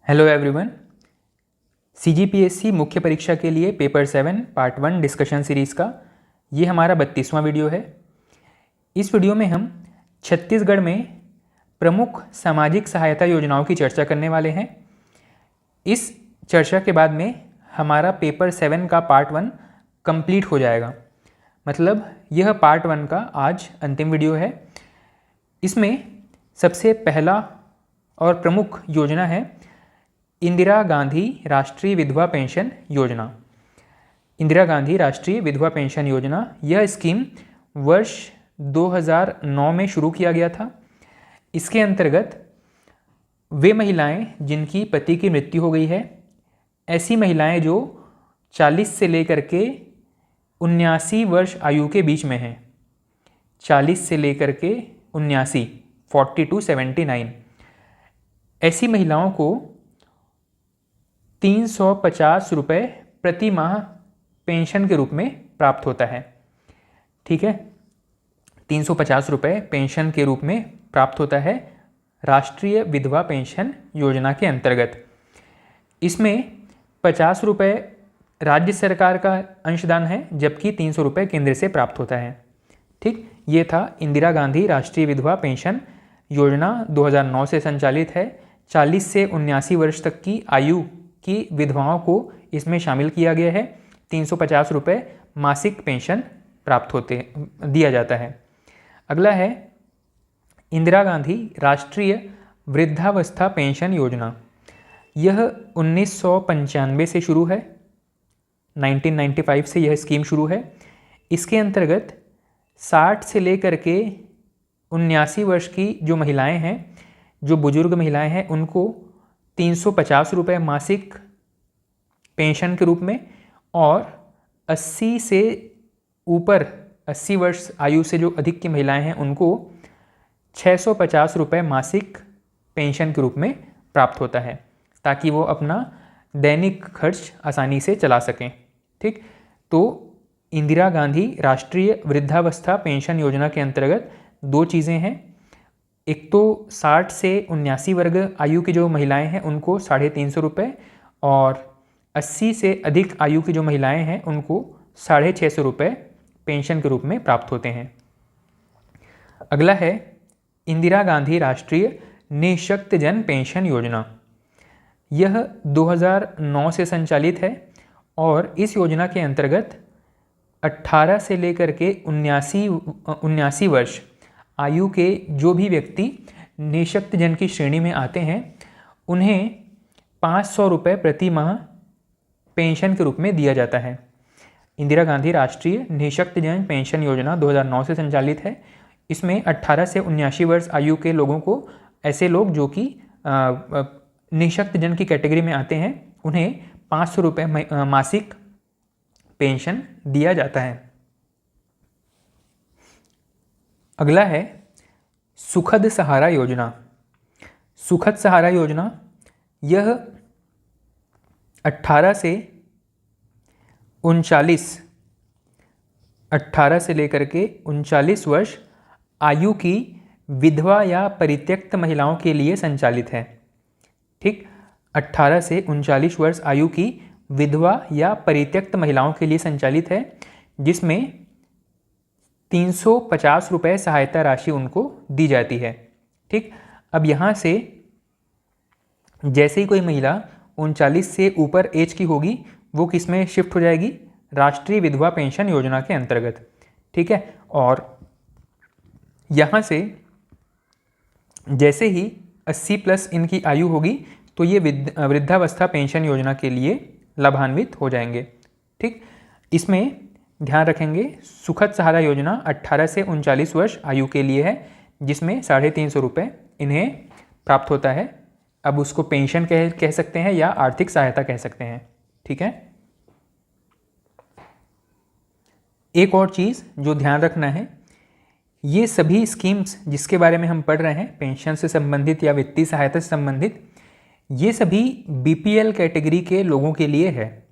Hello everyone. CGPSC मुख्य परीक्षा के लिए पेपर 7 पार्ट 1 डिस्कशन सीरीज़ का ये हमारा 32वां वीडियो है। इस वीडियो में हम छत्तीसगढ़ में प्रमुख सामाजिक सहायता योजनाओं की चर्चा करने वाले हैं। इस चर्चा के बाद में हमारा पेपर 7 का पार्ट 1 कंप्लीट हो जाएगा। मतलब यह पार्ट 1 का आज अंतिम वीडियो है। इसमें सबसे पहला और प्रमुख योजना है इंदिरा गांधी राष्ट्रीय विधवा पेंशन योजना। इंदिरा गांधी राष्ट्रीय विधवा पेंशन योजना, यह स्कीम वर्ष 2009 में शुरू किया गया था। इसके अंतर्गत वे महिलाएं जिनकी पति की मृत्यु हो गई है, ऐसी महिलाएं जो 40 से लेकर के 79 वर्ष आयु के बीच में हैं, 40 से लेकर के 79, 40 to 79, ऐसी महिलाओं को 350 रुपये प्रति माह पेंशन के रूप में प्राप्त होता है। ठीक है, 350 रुपये पेंशन के रूप में प्राप्त होता है राष्ट्रीय विधवा पेंशन योजना के अंतर्गत। इसमें 50 रुपये राज्य सरकार का अंशदान है, जबकि 300 रुपये केंद्र से प्राप्त होता है। ठीक, ये था इंदिरा गांधी राष्ट्रीय विधवा पेंशन योजना, 2009 से संचालित है। 40 से 79 वर्ष तक की आयु की विधवाओं को इसमें शामिल किया गया है। 350 रुपये मासिक पेंशन दिया जाता है। अगला है इंदिरा गांधी राष्ट्रीय वृद्धावस्था पेंशन योजना। यह 1995 से शुरू है, 1995 से यह स्कीम शुरू है। इसके अंतर्गत 60 से लेकर के 79 वर्ष की जो महिलाएं हैं, जो बुजुर्ग महिलाएं हैं, उनको 350 रुपये मासिक पेंशन के रूप में, और 80 से ऊपर 80 वर्ष आयु से जो अधिक की महिलाएं हैं, उनको 650 रुपये मासिक पेंशन के रूप में प्राप्त होता है, ताकि वो अपना दैनिक खर्च आसानी से चला सकें। ठीक, तो इंदिरा गांधी राष्ट्रीय वृद्धावस्था पेंशन योजना के अंतर्गत दो चीज़ें हैं। एक तो 60 से 79 वर्ग आयु की जो महिलाएं हैं उनको 350 रुपये, और 80 से अधिक आयु की जो महिलाएं हैं उनको 650 रुपये पेंशन के रूप में प्राप्त होते हैं। अगला है इंदिरा गांधी राष्ट्रीय निःशक्तजन पेंशन योजना। यह 2009 से संचालित है, और इस योजना के अंतर्गत 18 से लेकर के 79 वर्ष आयु के जो भी व्यक्ति निःशक्तजन की श्रेणी में आते हैं, उन्हें 500 रुपये प्रति माह पेंशन के रूप में दिया जाता है। इंदिरा गांधी राष्ट्रीय निःशक्तजन पेंशन योजना 2009 से संचालित है। इसमें 18 से 79 वर्ष आयु के लोगों को, ऐसे लोग जो कि निःशक्तजन की कैटेगरी में आते हैं, उन्हें 500 रुपये मासिक पेंशन दिया जाता है। अगला है सुखद सहारा योजना। सुखद सहारा योजना, यह 18 से 39 वर्ष आयु की विधवा या परित्यक्त महिलाओं के लिए संचालित है। ठीक, 18 से 39 वर्ष आयु की विधवा या परित्यक्त महिलाओं के लिए संचालित है, जिसमें 350 रुपये सहायता राशि उनको दी जाती है। ठीक, अब यहाँ से जैसे ही कोई महिला 39 से ऊपर एज की होगी, वो किस में शिफ्ट हो जाएगी? राष्ट्रीय विधवा पेंशन योजना के अंतर्गत। ठीक है, और यहाँ से जैसे ही 80 प्लस इनकी आयु होगी, तो ये वृद्धावस्था पेंशन योजना के लिए लाभान्वित हो जाएंगे। ठीक, इसमें ध्यान रखेंगे, सुखद सहारा योजना 18 से 39 वर्ष आयु के लिए है, जिसमें 350 रुपये इन्हें प्राप्त होता है। अब उसको पेंशन कह सकते हैं या आर्थिक सहायता कह सकते हैं। ठीक है, एक और चीज़ जो ध्यान रखना है, ये सभी स्कीम्स जिसके बारे में हम पढ़ रहे हैं, पेंशन से संबंधित या वित्तीय सहायता से संबंधित, ये सभी BPL कैटेगरी के लोगों के लिए है।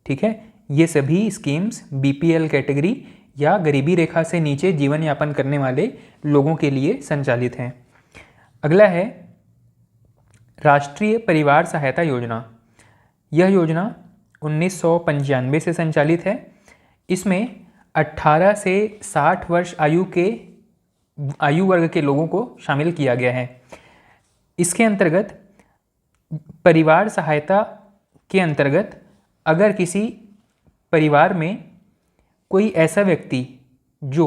ठीक है, ये सभी स्कीम्स BPL कैटेगरी या गरीबी रेखा से नीचे जीवन यापन करने वाले लोगों के लिए संचालित हैं। अगला है राष्ट्रीय परिवार सहायता योजना, यह योजना 1995 से संचालित है। इसमें 18 से 60 वर्ष आयु वर्ग के लोगों को शामिल किया गया है। इसके अंतर्गत परिवार सहायता के अंतर्गत अगर किसी परिवार में कोई ऐसा व्यक्ति जो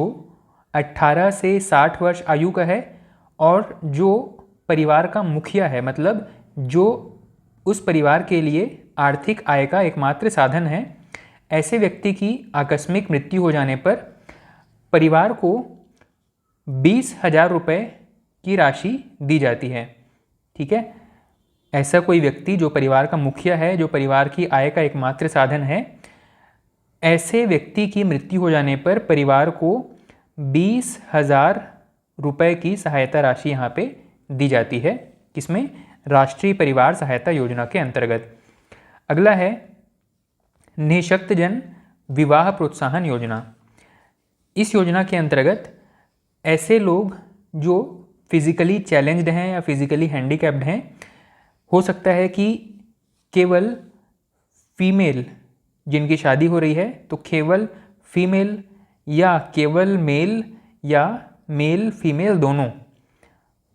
18 से 60 वर्ष आयु का है और जो परिवार का मुखिया है, मतलब जो उस परिवार के लिए आर्थिक आय का एकमात्र साधन है, ऐसे व्यक्ति की आकस्मिक मृत्यु हो जाने पर परिवार को 20,000 रुपये की राशि दी जाती है। ठीक है, ऐसा कोई व्यक्ति जो परिवार का मुखिया है, जो परिवार की आय का एकमात्र साधन है, ऐसे व्यक्ति की मृत्यु हो जाने पर परिवार को 20,000 रुपये की सहायता राशि यहाँ पे दी जाती है। किसमें? राष्ट्रीय परिवार सहायता योजना के अंतर्गत। अगला है निःशक्तजन विवाह प्रोत्साहन योजना। इस योजना के अंतर्गत ऐसे लोग जो फिजिकली चैलेंज्ड हैं या फिजिकली हैंडीकैप्ड हैं, हो सकता है कि केवल फीमेल जिनकी शादी हो रही है तो केवल फीमेल या केवल मेल या मेल फीमेल दोनों,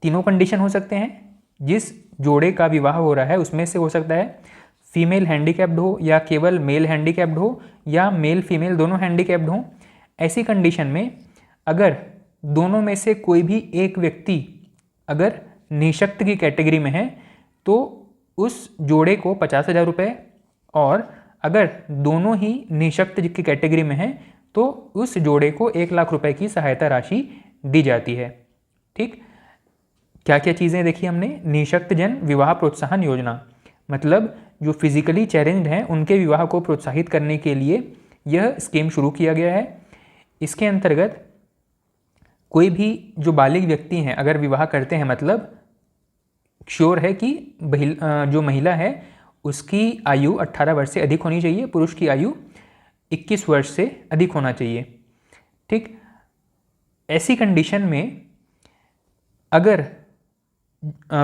तीनों कंडीशन हो सकते हैं। जिस जोड़े का विवाह हो रहा है उसमें से हो सकता है फीमेल हैंडीकैप्ड हो या केवल मेल हैंडीकैप्ड हो या मेल फीमेल दोनों हैंडीकैप्ड हो। ऐसी कंडीशन में अगर दोनों में से कोई भी एक व्यक्ति अगर निःशक्त की कैटेगरी में है तो उस जोड़े को 50,000 रुपये, और अगर दोनों ही निःशक्त की कैटेगरी में हैं तो उस जोड़े को 1 लाख रुपए की सहायता राशि दी जाती है। ठीक, क्या क्या चीज़ें देखी हमने? निःशक्तजन विवाह प्रोत्साहन योजना, मतलब जो फिजिकली चैलेंज्ड हैं उनके विवाह को प्रोत्साहित करने के लिए यह स्कीम शुरू किया गया है। इसके अंतर्गत कोई भी जो बालिग व्यक्ति हैं अगर विवाह करते हैं, मतलब श्योर है कि जो महिला है उसकी आयु 18 वर्ष से अधिक होनी चाहिए, पुरुष की आयु 21 वर्ष से अधिक होना चाहिए। ठीक, ऐसी कंडीशन में अगर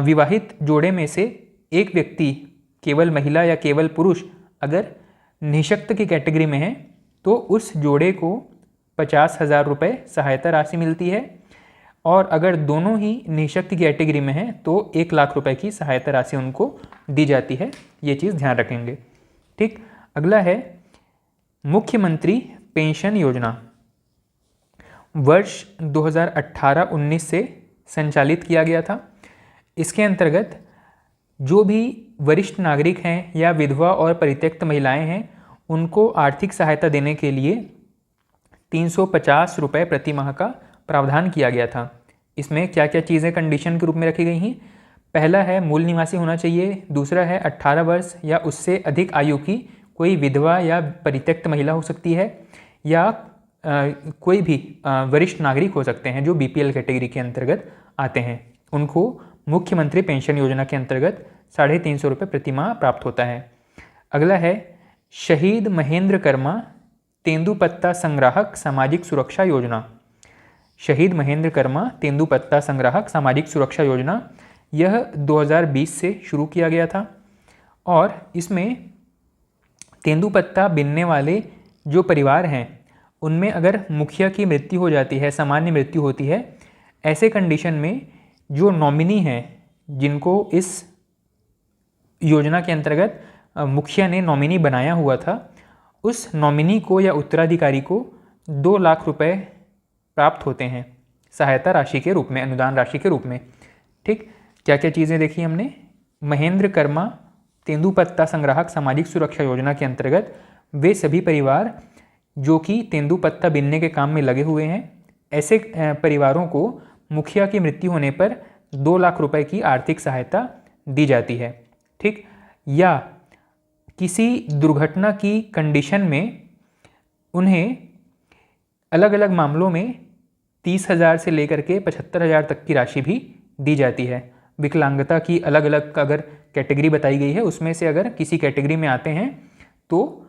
विवाहित जोड़े में से एक व्यक्ति, केवल महिला या केवल पुरुष, अगर निःशक्त की कैटेगरी में है तो उस जोड़े को 50,000 रुपये सहायता राशि मिलती है, और अगर दोनों ही निःशक्त की कैटेगरी में हैं तो 1 लाख रुपए की सहायता राशि उनको दी जाती है। ये चीज़ ध्यान रखेंगे। ठीक, अगला है मुख्यमंत्री पेंशन योजना। वर्ष 2018-19 से संचालित किया गया था। इसके अंतर्गत जो भी वरिष्ठ नागरिक हैं या विधवा और परित्यक्त महिलाएं हैं उनको आर्थिक सहायता देने के लिए 350 रुपये प्रति माह का प्रावधान किया गया था। इसमें क्या क्या चीज़ें कंडीशन के रूप में रखी गई हैं? पहला है मूल निवासी होना चाहिए, दूसरा है 18 वर्ष या उससे अधिक आयु की कोई विधवा या परित्यक्त महिला हो सकती है, या कोई भी वरिष्ठ नागरिक हो सकते हैं जो BPL कैटेगरी के अंतर्गत आते हैं। उनको मुख्यमंत्री पेंशन योजना के अंतर्गत 350 रुपये प्रति माह प्राप्त होता है। अगला है शहीद महेंद्र कर्मा तेंदुपत्ता संग्राहक सामाजिक सुरक्षा योजना। शहीद महेंद्र कर्मा तेंदुपत्ता संग्राहक सामाजिक सुरक्षा योजना, यह 2020 से शुरू किया गया था, और इसमें तेंदुपत्ता बिनने वाले जो परिवार हैं उनमें अगर मुखिया की मृत्यु हो जाती है, सामान्य मृत्यु होती है, ऐसे कंडीशन में जो नॉमिनी हैं जिनको इस योजना के अंतर्गत मुखिया ने नॉमिनी बनाया हुआ था, उस नॉमिनी को या उत्तराधिकारी को 2 लाख रुपए प्राप्त होते हैं सहायता राशि के रूप में, अनुदान राशि के रूप में। ठीक, क्या क्या चीज़ें देखी हमने? महेंद्र कर्मा तेंदुपत्ता संग्राहक सामाजिक सुरक्षा योजना के अंतर्गत वे सभी परिवार जो कि तेंदुपत्ता बिनने के काम में लगे हुए हैं, ऐसे परिवारों को मुखिया की मृत्यु होने पर 2 लाख रुपए की आर्थिक सहायता दी जाती है। ठीक, या किसी दुर्घटना की कंडीशन में उन्हें अलग अलग मामलों में 30,000 से लेकर के 75,000 तक की राशि भी दी जाती है। विकलांगता की अलग अलग अगर कैटेगरी बताई गई है, उसमें से अगर किसी कैटेगरी में आते हैं तो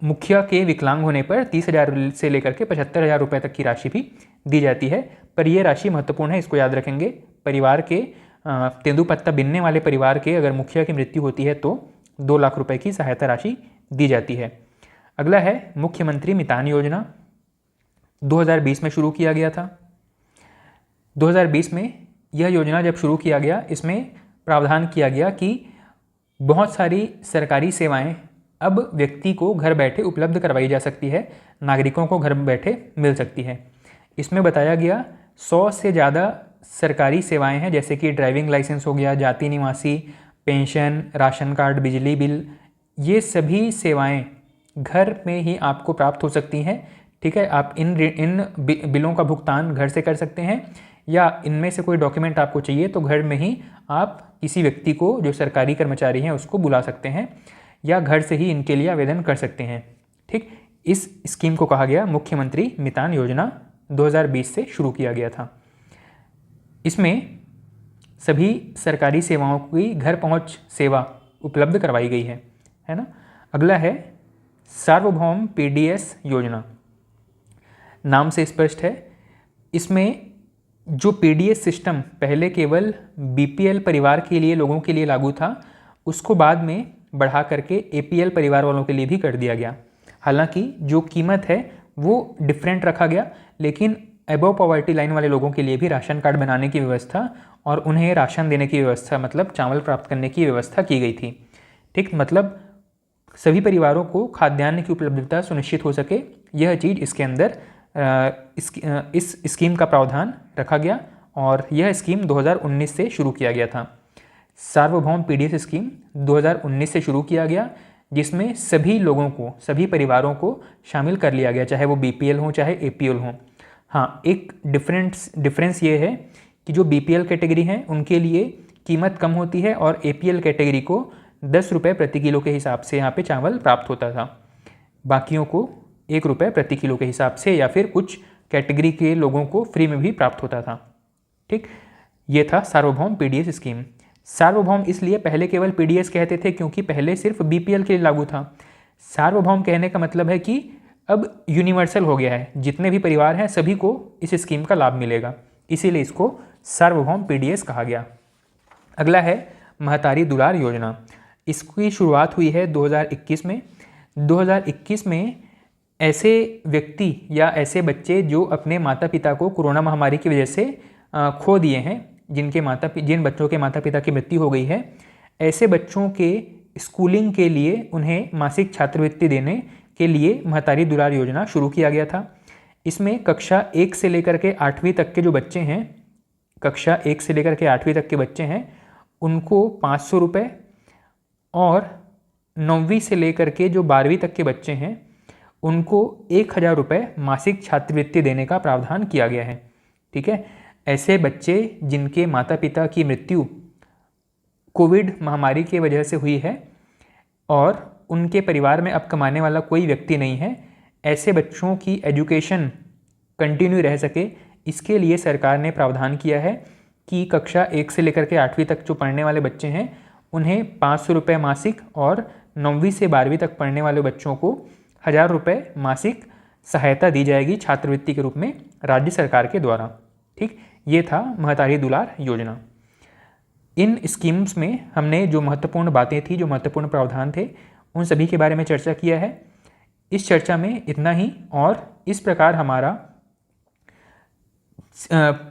मुखिया के विकलांग होने पर 30,000 से लेकर के 75,000 रुपये तक की राशि भी दी जाती है। पर यह राशि महत्वपूर्ण है, इसको याद रखेंगे। परिवार के तेंदुपत्ता बिनने वाले परिवार के अगर मुखिया की मृत्यु होती है तो 2 लाख रुपए की सहायता राशि दी जाती है। अगला है मुख्यमंत्री मितान योजना, 2020 में शुरू किया गया था। 2020 में यह योजना जब शुरू किया गया, इसमें प्रावधान किया गया कि बहुत सारी सरकारी सेवाएं अब व्यक्ति को घर बैठे उपलब्ध करवाई जा सकती है, नागरिकों को घर बैठे मिल सकती है। इसमें बताया गया 100 से ज़्यादा सरकारी सेवाएं हैं, जैसे कि ड्राइविंग लाइसेंस हो गया, जाति निवासी, पेंशन, राशन कार्ड, बिजली बिल, ये सभी सेवाएं घर में ही आपको प्राप्त हो सकती हैं। ठीक है, आप इन बिलों का भुगतान घर से कर सकते हैं, या इनमें से कोई डॉक्यूमेंट आपको चाहिए तो घर में ही आप किसी व्यक्ति को जो सरकारी कर्मचारी हैं उसको बुला सकते हैं, या घर से ही इनके लिए आवेदन कर सकते हैं। ठीक, इस स्कीम को कहा गया मुख्यमंत्री मितान योजना, 2020 से शुरू किया गया था। इसमें सभी सरकारी सेवाओं की घर पहुंच सेवा उपलब्ध करवाई गई है ना। अगला है सार्वभौम पीडीएस योजना, नाम से स्पष्ट है। इसमें जो पीडीएस सिस्टम पहले केवल बीपीएल परिवार के लिए लोगों के लिए लागू था, उसको बाद में बढ़ा करके एपीएल परिवार वालों के लिए भी कर दिया गया। हालांकि जो कीमत है वो डिफरेंट रखा गया, लेकिन अबव पॉवर्टी लाइन वाले लोगों के लिए भी राशन कार्ड बनाने की व्यवस्था और उन्हें राशन देने की व्यवस्था, मतलब चावल प्राप्त करने की व्यवस्था की गई थी। ठीक, मतलब सभी परिवारों को खाद्यान्न की उपलब्धता सुनिश्चित हो सके, यह चीज़ इसके अंदर इस स्कीम का प्रावधान रखा गया, और यह स्कीम 2019 से शुरू किया गया था। सार्वभौम पीडीएस स्कीम 2019 से शुरू किया गया, जिसमें सभी लोगों को, सभी परिवारों को शामिल कर लिया गया, चाहे वो बीपीएल हो चाहे एपीएल हो। हाँ, एक डिफरेंस ये है कि जो बीपीएल कैटेगरी हैं उनके लिए कीमत कम होती है, और एपीएल कैटेगरी को 10 रुपये प्रति किलो के हिसाब से यहाँ पे चावल प्राप्त होता था, बाकियों को 1 रुपये प्रति किलो के हिसाब से, या फिर कुछ कैटेगरी के लोगों को फ्री में भी प्राप्त होता था। ठीक, ये था सार्वभौम पीडीएस स्कीम। सार्वभौम इसलिए पहले केवल पीडीएस कहते थे क्योंकि पहले सिर्फ बीपीएल के लिए लागू था। सार्वभौम कहने का मतलब है कि अब यूनिवर्सल हो गया है, जितने भी परिवार हैं सभी को इस स्कीम का लाभ मिलेगा, इसीलिए इसको सार्वभौम पीडीएस कहा गया। अगला है महतारी दुलार योजना। इसकी शुरुआत हुई है 2021 में। 2021 में ऐसे व्यक्ति या ऐसे बच्चे जो अपने माता पिता को कोरोना महामारी की वजह से खो दिए हैं, जिन बच्चों के माता पिता की मृत्यु हो गई है, ऐसे बच्चों के स्कूलिंग के लिए उन्हें मासिक छात्रवृत्ति देने के लिए महतारी दुलार योजना शुरू किया गया था। इसमें कक्षा 1 से लेकर के 8वीं तक के जो बच्चे हैं, कक्षा 1 से लेकर के 8वीं तक के बच्चे हैं, उनको 500 रुपये, और 9वीं से लेकर के जो 12वीं तक के बच्चे हैं उनको 1000 रुपये मासिक छात्रवृत्ति देने का प्रावधान किया गया है। ठीक है, ऐसे बच्चे जिनके माता पिता की मृत्यु कोविड महामारी की वजह से हुई है और उनके परिवार में अब कमाने वाला कोई व्यक्ति नहीं है, ऐसे बच्चों की एजुकेशन कंटिन्यू रह सके, इसके लिए सरकार ने प्रावधान किया है कि कक्षा 1 से लेकर के 8वीं तक जो पढ़ने वाले बच्चे हैं उन्हें 500 रुपये मासिक, और 9वीं से 12वीं तक पढ़ने वाले बच्चों को 1000 रुपये मासिक सहायता दी जाएगी छात्रवृत्ति के रूप में राज्य सरकार के द्वारा। ठीक, ये था महतारी दुलार योजना। इन स्कीम्स में हमने जो महत्वपूर्ण बातें थी, जो महत्वपूर्ण प्रावधान थे, उन सभी के बारे में चर्चा किया है। इस चर्चा में इतना ही, और इस प्रकार हमारा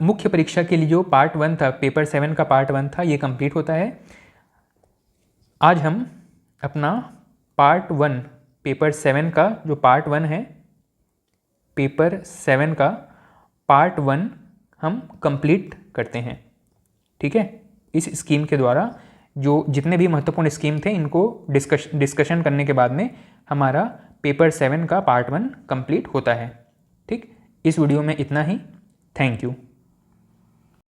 मुख्य परीक्षा के लिए जो पार्ट 1 था, पेपर 7 का पार्ट 1 था, ये कंप्लीट होता है। आज हम अपना पार्ट 1 पेपर 7 का जो पार्ट 1 है, पेपर 7 का पार्ट 1 हम कंप्लीट करते हैं। ठीक है, इस स्कीम के द्वारा जो जितने भी महत्वपूर्ण स्कीम थे इनको डिस्कशन करने के बाद में हमारा पेपर 7 का पार्ट 1 कंप्लीट होता है। ठीक, इस वीडियो में इतना ही। Thank you.